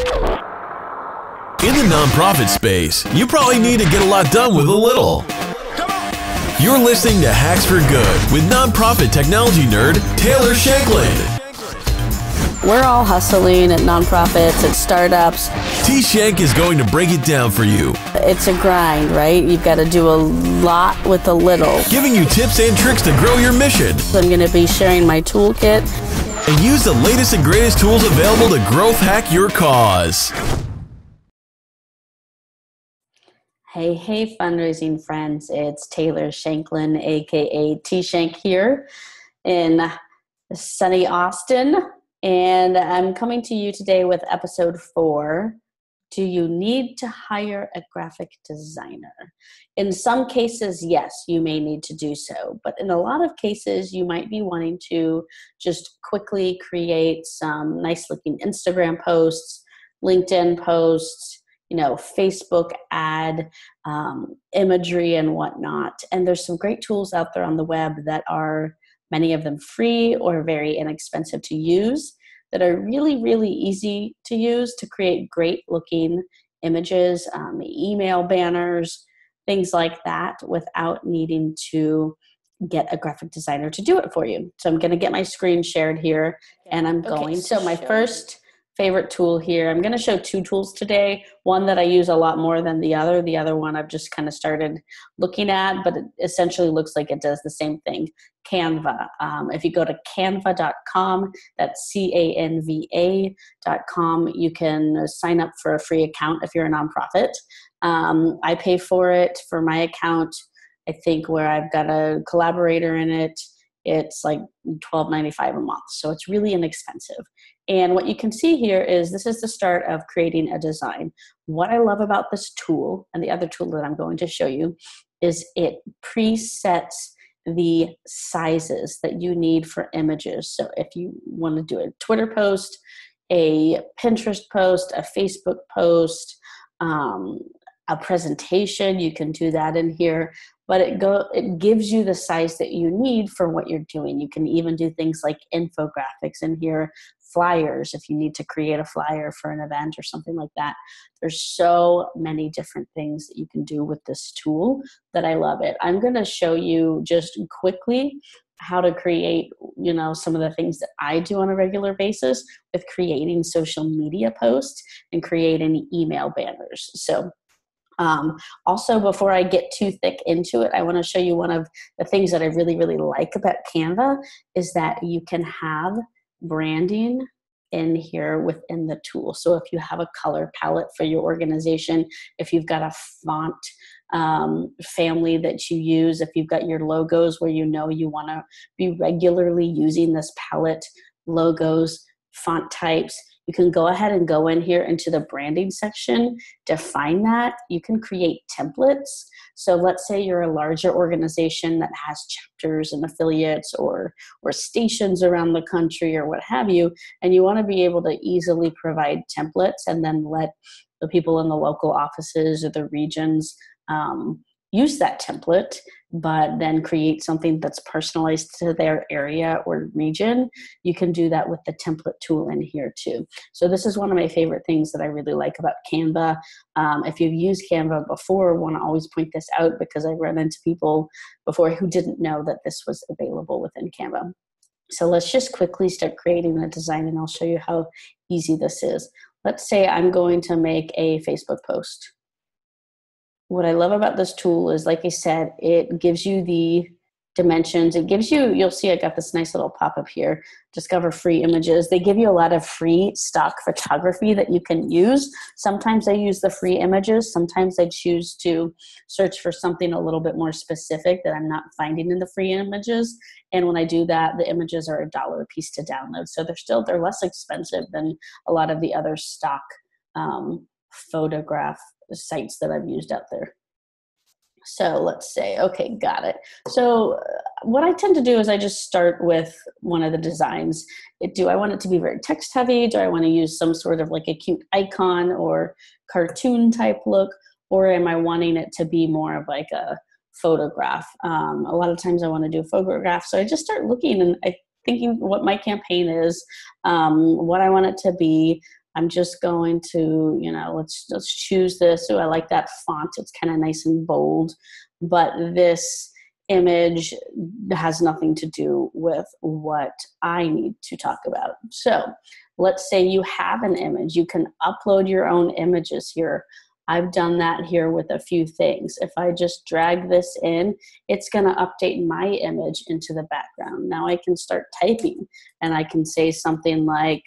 In the nonprofit space, you probably need to get a lot done with a little. You're listening to Hacks for Good with nonprofit technology nerd Taylor Shanklin. We're all hustling at nonprofits, at startups. T-Shank is going to break it down for you. It's a grind, right? You've got to do a lot with a little. Giving you tips and tricks to grow your mission. I'm going to be sharing my toolkit. And use the latest and greatest tools available to growth hack your cause. Hey, fundraising friends. It's Taylor Shanklin, aka T-Shank here in sunny Austin. And I'm coming to you today with episode 4. Do you need to hire a graphic designer? In some cases, yes, you may need to do so. But in a lot of cases, you might be wanting to just quickly create some nice looking Instagram posts, LinkedIn posts, Facebook ad, imagery and whatnot. And there's some great tools out there on the web that are many of them free or very inexpensive to use that are really, really easy to use to create great looking images, email banners, things like that without needing to get a graphic designer to do it for you. So I'm going to get my screen shared here and I'm going to show my first favorite tool here. I'm going to show 2 tools today. One that I use a lot more than the other. The other one I've just kind of started looking at, but it essentially looks like it does the same thing. Canva. If you go to canva.com, that's canva.com, you can sign up for a free account if you're a nonprofit. I pay for it for my account. I think where I've got a collaborator in it, it's like $12.95 a month. So it's really inexpensive. And what you can see here is this is the start of creating a design. What I love about this tool, and the other tool that I'm going to show you, is it presets the sizes that you need for images. So if you want to do a Twitter post, a Pinterest post, a Facebook post, a presentation, you can do that in here. But it gives you the size that you need for what you're doing. You can even do things like infographics in here, flyers if you need to create a flyer for an event or something like that. There's so many different things that you can do with this tool that I love it. I'm going to show you just quickly how to create, some of the things that I do on a regular basis with creating social media posts and creating email banners. So also, before I get too thick into it, I want to show you one of the things that I really, really like about Canva is that you can have branding in here within the tool. So if you have a color palette for your organization, if you've got a font family that you use, if you've got your logos where you want to be regularly using this palette, logos, font types, you can go ahead and go in here into the branding section, define that. You can create templates. So let's say you're a larger organization that has chapters and affiliates or stations around the country or what have you, and you want to be able to easily provide templates and then let the people in the local offices or the regions use that template, but then create something that's personalized to their area or region. You can do that with the template tool in here too. So this is one of my favorite things that I really like about Canva. If you've used Canva before, I want to always point this out because I've run into people before who didn't know that this was available within Canva. So let's just quickly start creating the design and I'll show you how easy this is. Let's say I'm going to make a Facebook post. What I love about this tool is, like I said, it gives you the dimensions. It gives you, you'll see I got this nice little pop-up here, discover free images. They give you a lot of free stock photography that you can use. Sometimes I use the free images. Sometimes I choose to search for something a little bit more specific that I'm not finding in the free images. And when I do that, the images are $1 a piece to download. So they're less expensive than a lot of the other stock photograph sites that I've used out there. So let's say, okay, got it. So what I tend to do is I just start with one of the designs. Do I want it to be very text heavy? Do I want to use some sort of like a cute icon or cartoon type look? Or am I wanting it to be more of like a photograph? A lot of times I want to do a photograph. So I just start looking and thinking what my campaign is, what I want it to be. I'm just going to, let's choose this. Oh, I like that font. It's kind of nice and bold, but this image has nothing to do with what I need to talk about. So let's say you have an image. You can upload your own images here. I've done that here with a few things. If I just drag this in, it's going to update my image into the background. Now I can start typing, and I can say something like,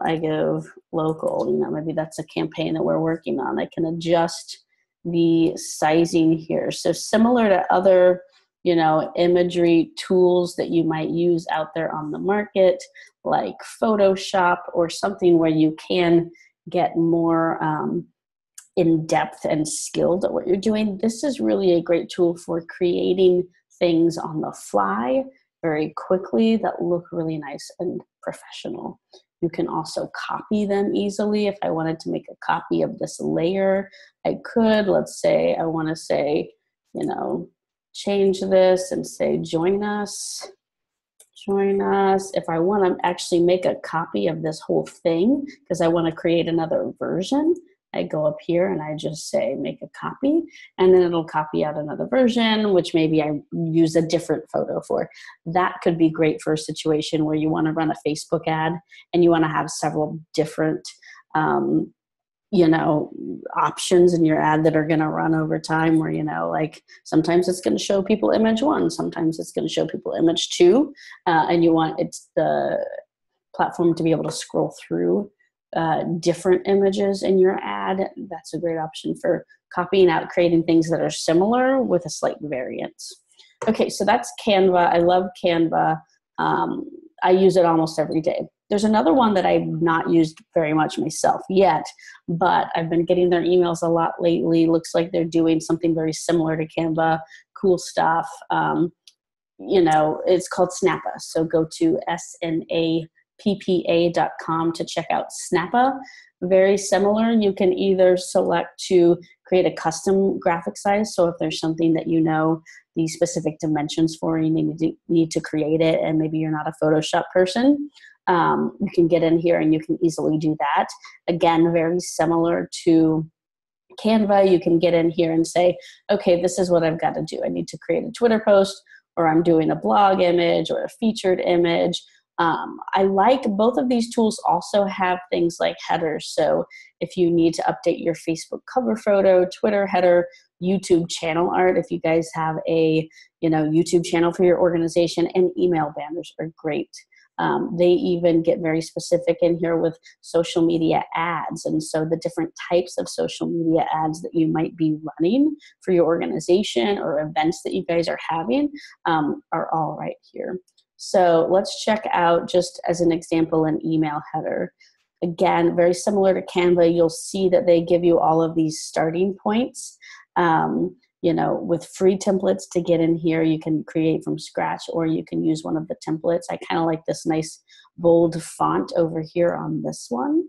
I go local, maybe that's a campaign that we're working on. I can adjust the sizing here. So similar to other, imagery tools that you might use out there on the market, like Photoshop or something where you can get more in-depth and skilled at what you're doing. This is really a great tool for creating things on the fly very quickly that look really nice and professional. You can also copy them easily. If I wanted to make a copy of this layer, I could. Let's say I want to say, change this and say, join us. Join us. If I want to actually make a copy of this whole thing, because I want to create another version, I go up here and I just say make a copy, and then it'll copy out another version, which maybe I use a different photo for. That could be great for a situation where you want to run a Facebook ad and you want to have several different options in your ad that are going to run over time, where, like sometimes it's going to show people image 1, sometimes it's going to show people image 2, and you want the platform to be able to scroll through different images in your ad. That's a great option for copying out, creating things that are similar with a slight variance. Okay, so that's Canva. I love Canva. I use it almost every day. There's another one that I've not used very much myself yet, but I've been getting their emails a lot lately. Looks like they're doing something very similar to Canva. Cool stuff. It's called Snappa. So go to snappa.com to check out Snappa. Very similar. You can either select to create a custom graphic size. So if there's something that the specific dimensions for, you need to create it, and maybe you're not a Photoshop person, you can get in here and you can easily do that. Again, very similar to Canva. You can get in here and say, okay, this is what I've got to do. I need to create a Twitter post, or I'm doing a blog image or a featured image. I like both of these tools also have things like headers. So if you need to update your Facebook cover photo, Twitter header, YouTube channel art, if you guys have a YouTube channel for your organization, and email banners are great. They even get very specific in here with social media ads. And so the different types of social media ads that you might be running for your organization or events that you guys are having are all right here. So let's check out, just as an example, an email header. Again, very similar to Canva, you'll see that they give you all of these starting points. With free templates to get in here, you can create from scratch, or you can use one of the templates. I kind of like this nice bold font over here on this one.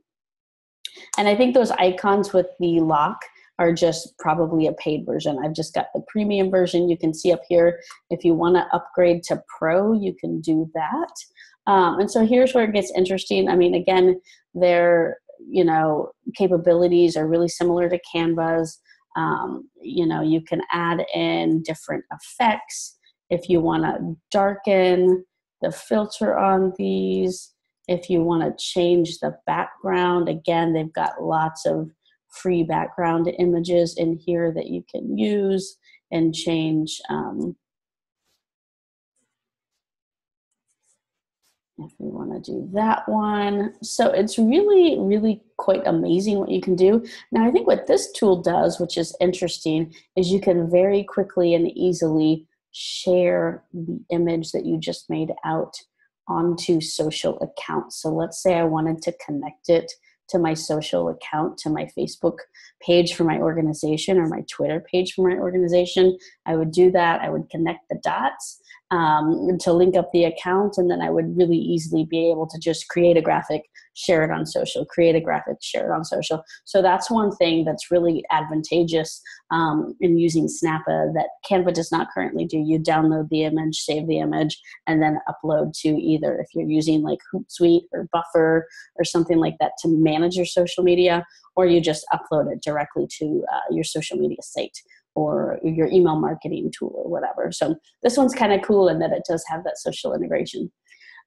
And I think those icons with the lock are just probably a paid version. I've just got the premium version. You can see up here, if you want to upgrade to Pro, you can do that. And so here's where it gets interesting. I mean, again, their capabilities are really similar to Canva's. You can add in different effects if you want to darken the filter on these. If you want to change the background, again, they've got lots of free background images in here that you can use and change. If we want to do that one. So it's really, really quite amazing what you can do. Now, I think what this tool does, which is interesting, is you can very quickly and easily share the image that you just made out onto social accounts. So let's say I wanted to connect it to my social account, to my Facebook page for my organization or my Twitter page for my organization. I would do that. I would connect the dots. to link up the account, and then I would really easily be able to just create a graphic, share it on social, create a graphic, share it on social. So that's one thing that's really advantageous in using Snappa that Canva does not currently do. You download the image, save the image, and then upload to either, if you're using like Hootsuite or Buffer or something like that to manage your social media, or you just upload it directly to your social media site or your email marketing tool or whatever. So this one's kind of cool in that it does have that social integration.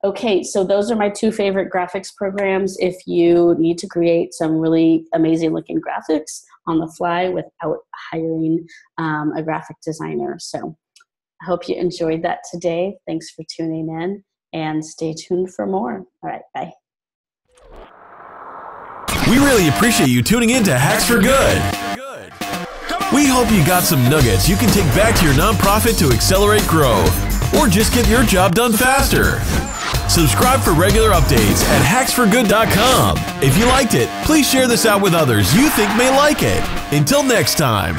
Okay, so those are my two favorite graphics programs if you need to create some really amazing looking graphics on the fly without hiring a graphic designer. So I hope you enjoyed that today. Thanks for tuning in, and stay tuned for more. All right, bye. We really appreciate you tuning in to Hacks for Good. We hope you got some nuggets you can take back to your nonprofit to accelerate growth, or just get your job done faster. Subscribe for regular updates at hacksforgood.com. If you liked it, please share this out with others you think may like it. Until next time.